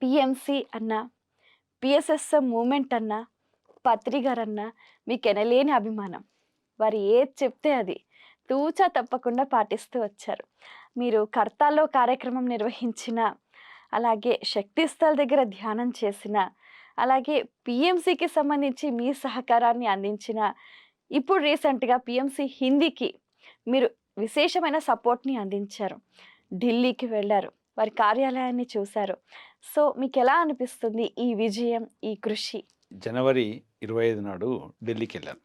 PMC అన్నా, PSSM moment అన్నా, పత్రి గారన్నా మీకెనలేని అభిమానం. వారు ఏది చెప్తే అది తూచా తప్పకుండా పాటిస్తూ వచ్చారు. మీరు కర్తాల్లో కార్యక్రమం నిర్వహించిన, అలాగే శక్తిస్థల్ దగ్గర ధ్యానం చేసిన, అలాగే పిఎంసికి సంబంధించి మీ సహకారాన్ని అందించిన, ఇప్పుడు రీసెంట్‌గా పిఎంసి హిందీకి మీరు విశేషమైన సపోర్ట్‌ని అందించారు. ఢిల్లీకి వెళ్లారు. వారి కార్యాలయాన్ని చూసారు. సో, మీకెలా అనిపిస్తుంది ఈ విజయం, ఈ కృషి? జనవరి 25 నాడు ఢిల్లీకెళ్ళాను.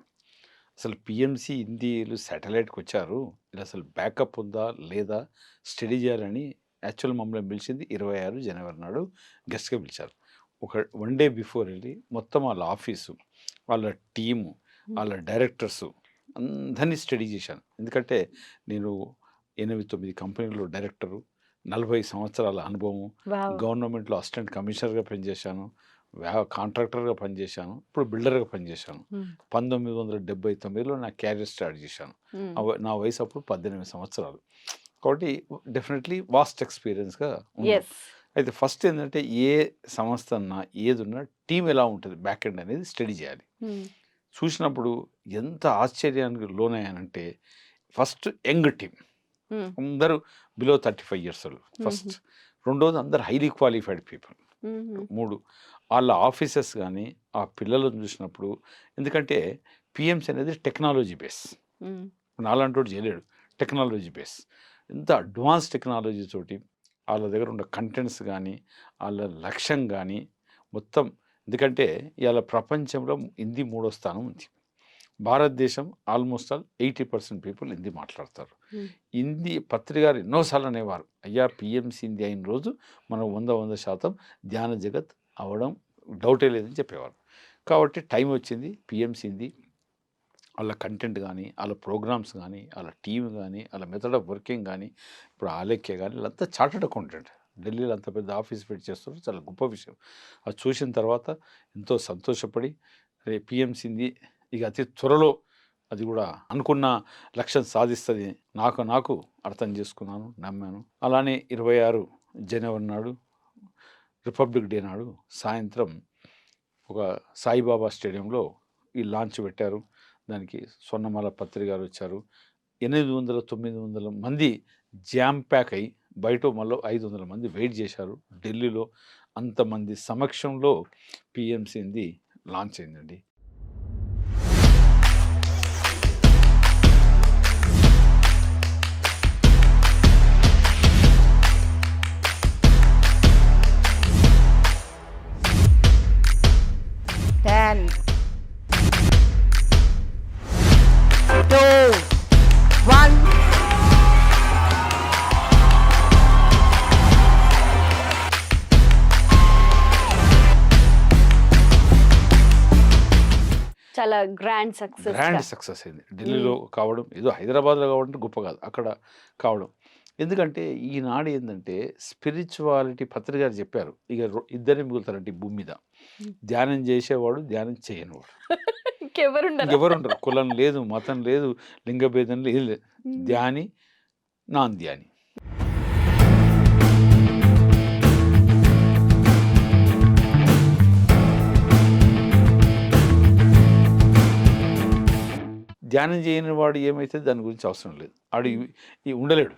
అసలు పీఎంసీ హిందీలు శాటిలైట్‌కొచ్చారు. ఇలా అసలు బ్యాకప్ ఉందా? లేదా? స్టడీ చేయాలని యాక్చువల్ మమ్మల్ని పిలిచింది 26 జనవరి నాడు గెస్ట్‌గా పిలిచారు. ఒక 1 డే బిఫోర్ ఎళ్లి మొత్తం వాళ్ళ ఆఫీసు, వాళ్ళ టీము, వాళ్ళ డైరెక్టర్సు అందరిని స్టడీ చేశాను. ఎందుకంటే నేను 8, 9 కంపెనీలో డైరెక్టరు, 40 సంవత్సరాల అనుభవం, వావ్! గవర్నమెంట్‌లో అసిస్టెంట్ కమిషనర్‌గా పనిచేశాను. కాంట్రాక్టర్‌గా పనిచేశాను. ఇప్పుడు బిల్డర్‌గా పనిచేశాను. హ్మ్. 1979లో నా క్యారియర్ స్టార్ట్ చేశాను. హ్మ్. నా వయసు అప్పుడు 18 సంవత్సరాలు. కాబట్టి డెఫినెట్‌లీ వాస్ట్ ఎక్స్‌పీరియన్స్‌గా ఉంది. యెస్. అయితే ఫస్ట్ ఏందంటే ఏ సంస్థ అన్నా, ఏదున్నా టీమ్ ఎలా ఉంటది బ్యాక్ ఎండ్ అనేది స్టడీ చేయాలి. హ్మ్. చూసినప్పుడు ఎంత ఆశ్చర్యానికి లోనయ్యానంటే ఫస్ట్ యంగ్ టీమ్. హ్మ్. అందరూ బిలో 35 ఇయర్స్ ఓళ్ళు ఫస్ట్. రెండోది అందరూ హైలీ క్వాలిఫైడ్ పీపుల్. హుహు. 3 వాళ్ళ ఆఫీసెస్ గానీ, ఆ పిల్లలను చూసినప్పుడు ఎందుకంటే పీఎంసీ అనేది టెక్నాలజీ బేస్. హ్మ్. నాలాంటోడు చేయలేడు. Technology base. ఎంత అడ్వాన్స్ టెక్నాలజీ తోటి ఆళ్ళ దగ్గర ఉన్న కంటెంట్స్ గానీ, ఆళ్ళ లక్ష్యం గానీ మొత్తం ఎందుకంటే ఇయాల ప్రపంచంలో హిందీ మూడో స్థానం ఉంది. భారతదేశం ఆల్మోస్ట్ ఆల్ 80% పీపుల్ హిందీ మాట్లాడతారు. హ్మ్. హిందీ పత్రి గారు ఎన్నో సార్లు అనేవారు. అయ్యా! పీఎంసీ హిందీ అయిన రోజు మనం 100% ధ్యాన జగత్ అవ్వడం డౌటే లేదని చెప్పేవారు. కాబట్టి టైం వచ్చింది పీఎంసీ హిందీ ఆళ్ళ కంటెంట్ గానీ, ఆళ్ళ ప్రోగ్రామ్స్ గానీ, ఆళ్ళ టీమ్ గానీ, ఆళ్ళ మెథడ్ ఆఫ్ వర్కింగ్ గానీ, ఇప్పుడు ఆలేఖ్య గానీ వీళ్ళంతా చార్టర్డ్ అకౌంటెంట్. ఢిల్లీలో అంత పెద్ద ఆఫీస్ పెట్టి చేస్తున్నారు. చాలా గొప్ప విషయం. అది చూసిన తర్వాత ఎంతో సంతోషపడి పీఎంసీ హిందీ ఇక అతి త్వరలో అది కూడా అనుకున్న లక్ష్యం సాధిస్తది. నాకు అర్థం చేసుకున్నాను, నమ్మాను. అలానే 26 జనవరి నాడు రిపబ్లిక్ డే నాడు సాయంత్రం ఒక సాయిబాబా స్టేడియంలో ఈ లాంచ్ పెట్టారు. దానికి స్వర్ణమాల పత్రి గారు వచ్చారు. 800, 900 మంది జామ్ ప్యాక్ అయ్యి బయట మళ్ళీ 500 మంది వెయిట్ చేశారు. ఢిల్లీలో అంతమంది సమక్షంలో పీఎంసీ హిందీ లాంచ్ అయిందండి. Ten, two, one. చాలా గ్రాండ్ సక్సెస్‌గా. గ్రాండ్ సక్సెస్ అయింది. ఢిల్లీలో కావడం ఏదో హైదరాబాద్‌లో కావడం గొప్ప కాదు. అక్కడ కావడం. ఎందుకంటే ఈనాడు ఏందంటే స్పిరిచువాలిటీ పత్రి గారు చెప్పారు. ఇక ఇద్దరే మిగులుతారంట ఈ భూమి మీద. హ్మ్. ధ్యానం చేసేవాడు, ధ్యానం చేయనివాడు. ఇంకెవరుండరా? ఇంకెవరుండరు. కులం లేదు, మతం లేదు, లింగ భేదం లేదు, ఏం లేదు. హ్మ్. ధ్యాని, నాన్ ధ్యాని. ధ్యానం చేయని వాడు ఏమైతది దాని గురించి అవసరం లేదు. ఆడు ఉండలేడు.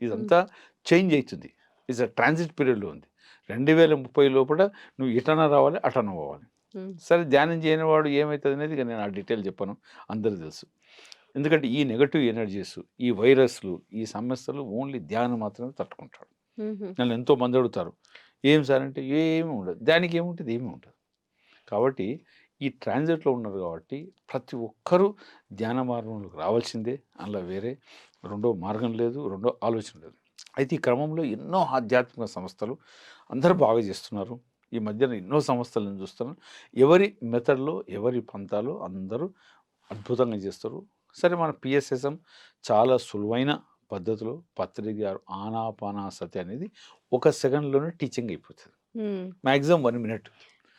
ఇదంతా చేంజ్ అయితుంది. ఇట్స్ అ ట్రాన్సిట్ పీరియడ్‌లో ఉంది. 2030 లోపల నువ్వు ఇటన్నా రావాలి, అటన్నా పోవాలి. హ్మ్. సరే ధ్యానం చేయని వాడు ఏమైతది అనేది ఇక నేను ఆ డీటెయిల్ చెప్పను. అందరికి తెలుసు. ఎందుకంటే ఈ నెగెటివ్ ఎనర్జీస్, ఈ వైరస్‌లు, ఈ సమస్యలు ఓన్లీ ధ్యానం మాత్రమే తట్టుకుంటాడు. హుహు. నన్ను ఎంతో మంది అడుగుతారు. ఏం సార్ అంటే ఏమి ఉండదు. దానికి ఏముంటది? ఏమి ఉండదు. కాబట్టి ఈ ట్రాన్సిట్‌లో ఉన్నారు కాబట్టి ప్రతి ఒక్కరూ ధ్యాన మార్గంలోకి రావాల్సిందే. అందులో వేరే రెండో మార్గం లేదు. రెండో ఆలోచన లేదు. అయితే ఈ క్రమంలో ఎన్నో ఆధ్యాత్మిక సంస్థలు అందరూ బాగా చేస్తున్నారు. ఈ మధ్యన ఎన్నో సంస్థలను చూస్తున్నాను. ఎవరి మెథడ్‌లో, ఎవరి పంథాలో అందరూ అద్భుతంగా చేస్తారు. సరే మన పిఎస్ఎస్ఎం చాలా సులువైన పద్ధతిలో పత్రి గారు ఆనాపానసతి అనేది ఒక సెకండ్‌లోనే టీచింగ్ అయిపోతది. హ్మ్. Maximum 1 minute.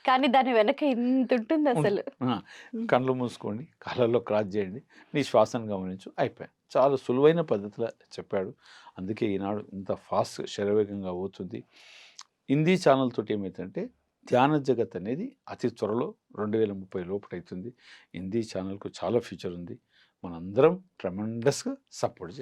కానీ దాని వెనక ఇంతుంటుందసలు. ఆ! హ్మ్. కళ్ళు మూసుకోండి. కాళ్ళలో క్రాస్ చేయండి. నీ శ్వాసను గమనించు. అయిపాయే. చాలా సులువైన పద్ధతిలో చెప్పాడు. అందుకే ఈనాడు ఇంత ఫాస్ట్ శరవేగంగా పోతుంది. హిందీ ఛానల్ తోటి ఏమైతుందంటే ధ్యాన జగత్ అనేది అతి త్వరలో 2030 లోపల అవుతుంది. హిందీ ఛానల్కు చాలా ఫ్యూచర్ ఉంది. మనందరం ట్రెమెండస్గా సపోర్ట్ చేయాలి.